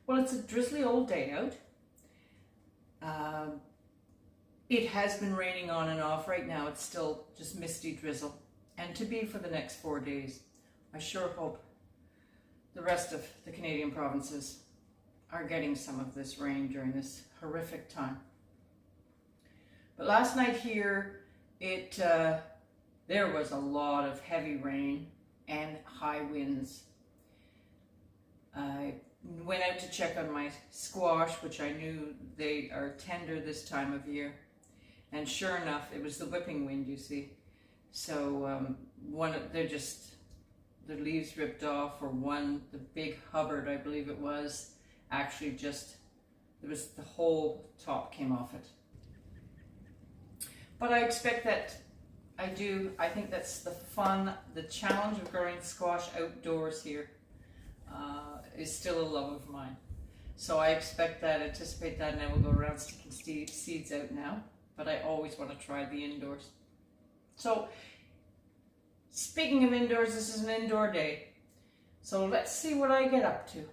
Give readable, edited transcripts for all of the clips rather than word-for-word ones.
Well, it's a drizzly old day out. It has been raining on and off. Right now it's still just misty drizzle. And to be for the next 4 days. I sure hope the rest of the Canadian provinces are getting some of this rain during this horrific time. But last night here, there was a lot of heavy rain and high winds. I went out to check on my squash, which I knew they are tender this time of year. And sure enough, it was the whipping wind, you see. So the leaves ripped off, or one, the big Hubbard, I believe it was, actually the whole top came off it. But I expect that, I think that's the fun, the challenge of growing squash outdoors here is still a love of mine. So I expect that, anticipate that, and I will go around sticking seeds out now. But I always want to try the indoors. So, speaking of indoors, this is an indoor day. So let's see what I get up to.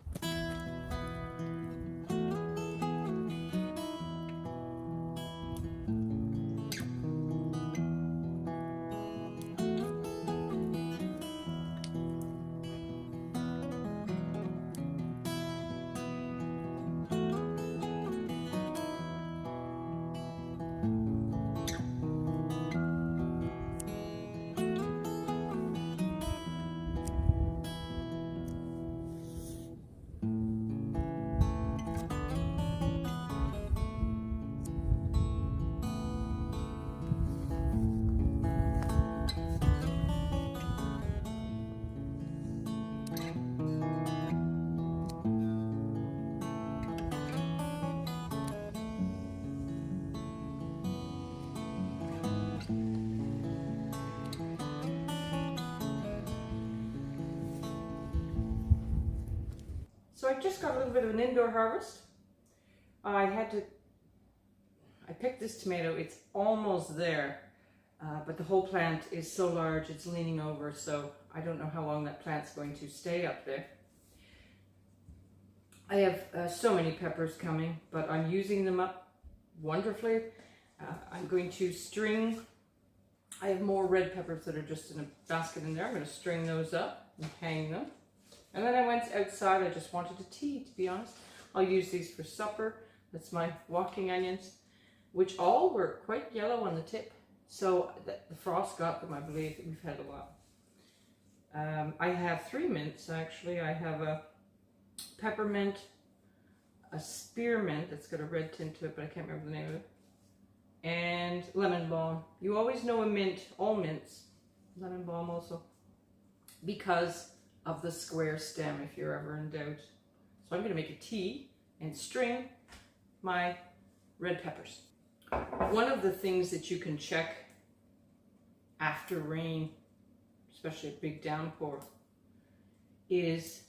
So I just got a little bit of an indoor harvest. I picked this tomato, it's almost there, but the whole plant is so large it's leaning over, so I don't know how long that plant's going to stay up there. I have so many peppers coming, but I'm using them up wonderfully. I'm going to string, I have more red peppers that are just in a basket in there. I'm going to string those up and hang them. And then I went outside, I just wanted a tea, to be honest. I'll use these for supper. That's my walking onions, which all were quite yellow on the tip. So the frost got them, I believe. We've had a lot. I have 3 mints, actually. I have a peppermint, a spearmint that's got a red tint to it, but I can't remember the name of it, and lemon balm. You always know a mint, all mints, lemon balm also, because of the square stem if you're ever in doubt. So I'm going to make a tea and string my red peppers. One of the things that you can check after rain, especially a big downpour, is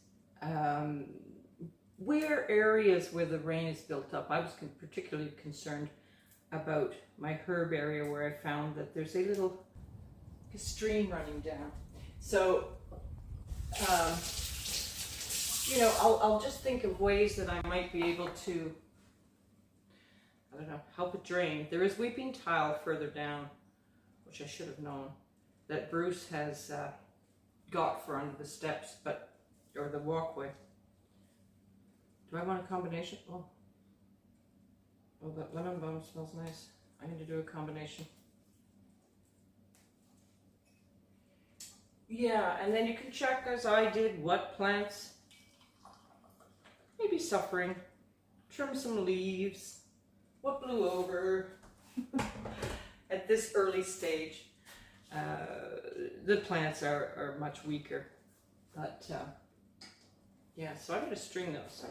where areas where the rain is built up. I was particularly concerned about my herb area where I found that there's a little stream running down. So you know, I'll just think of ways that I might be able to, I don't know, help it drain. There is weeping tile further down, which I should have known, that Bruce has got for under the steps, or the walkway. Do I want a combination? Oh, that lemon balm smells nice. I need to do a combination. Yeah, and then you can check, as I did, what plants may be suffering. Trim some leaves. What blew over at this early stage. The plants are much weaker. But yeah, so I'm going to string those.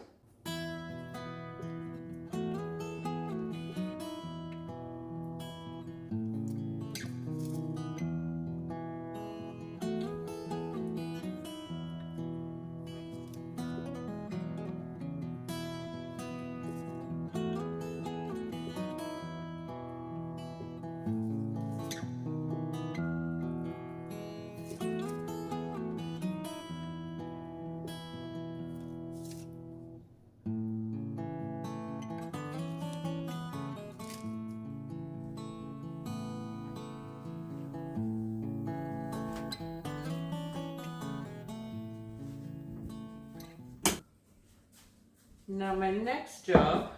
Now my next job,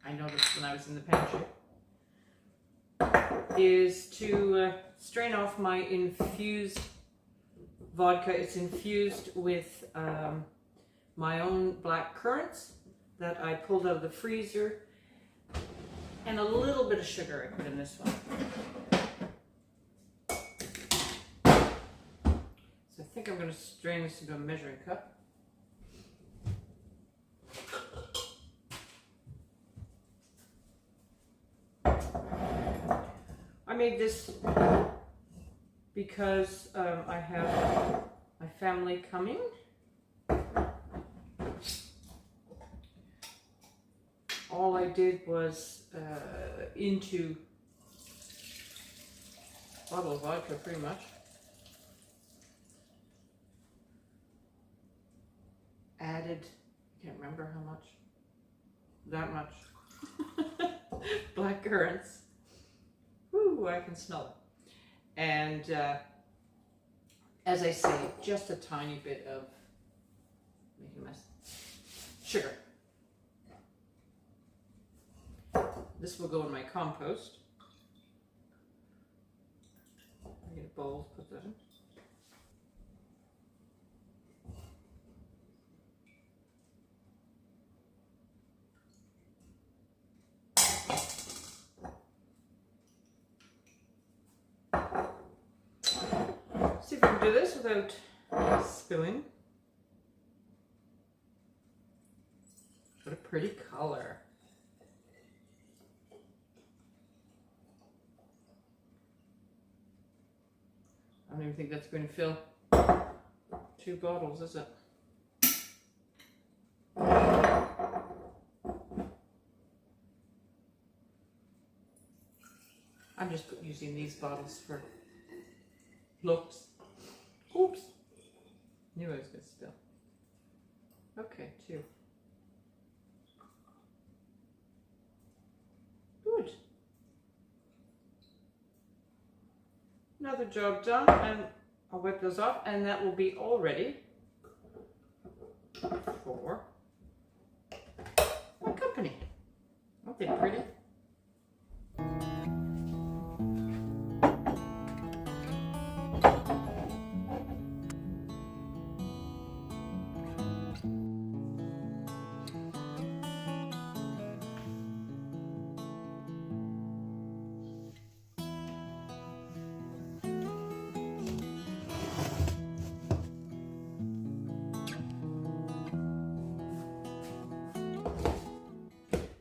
I noticed when I was in the pantry, is to strain off my infused vodka. It's infused with my own black currants that I pulled out of the freezer, and a little bit of sugar I put in this one. So I think I'm going to strain this into a measuring cup. I made this because I have my family coming. All I did was into a bottle of vodka, pretty much. Added, I can't remember how much, that much, black currants. Woo, I can smell it. And as I say, just a tiny bit of, making a mess, sugar. This will go in my compost. I get a bowl to put that in. See if I can do this without spilling. What a pretty color. I don't even think that's going to fill 2 bottles, is it? I'm just using these bottles for looks. Oops. Knew I was going to spill. Okay, 2. Good. Another job done, and I'll wipe those off, and that will be all ready for my company. Aren't they pretty?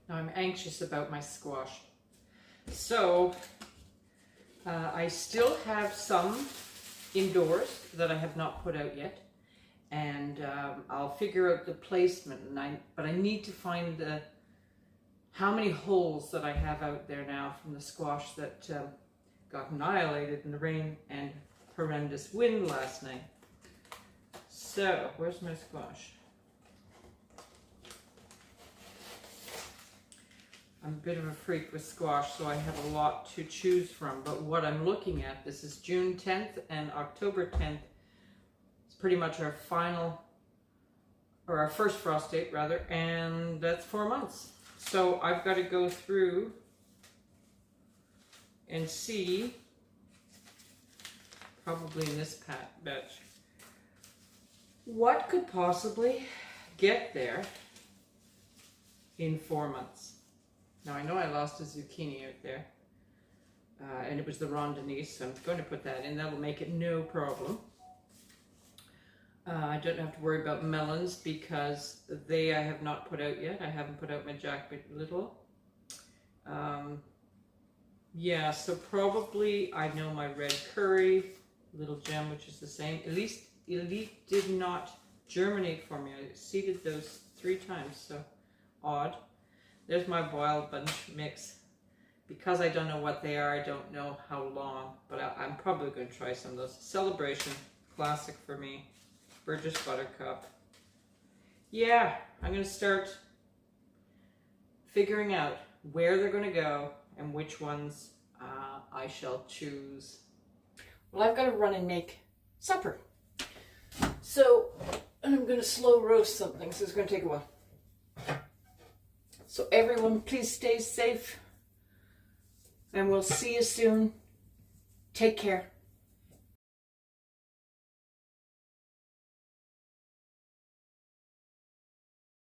I'm anxious about my squash. So I still have some indoors that I have not put out yet, and I'll figure out the placement. But I need to find how many holes that I have out there now from the squash that got annihilated in the rain and horrendous wind last night. So where's my squash? I'm a bit of a freak with squash, so I have a lot to choose from. But what I'm looking at, this is June 10th and October 10th. It's pretty much our final, or our first frost date rather, and that's 4 months. So I've got to go through and see, probably in this batch, what could possibly get there in 4 months. Now I know I lost a zucchini out there, and it was the rondinese, so I'm going to put that in. That will make it no problem. I don't have to worry about melons because I have not put out yet. I haven't put out my Jack Little. Yeah, so probably I know my red curry, Little Gem, which is the same. At least Elite did not germinate for me. I seeded those 3 times, so odd. There's my wild bunch mix. Because I don't know what they are, I don't know how long, but I'm probably going to try some of those. Celebration, classic for me. Burgess Buttercup. Yeah, I'm going to start figuring out where they're going to go and which ones I shall choose. Well, I've got to run and make supper. So, and I'm going to slow roast something, so it's going to take a while. So everyone, please stay safe, and we'll see you soon. Take care.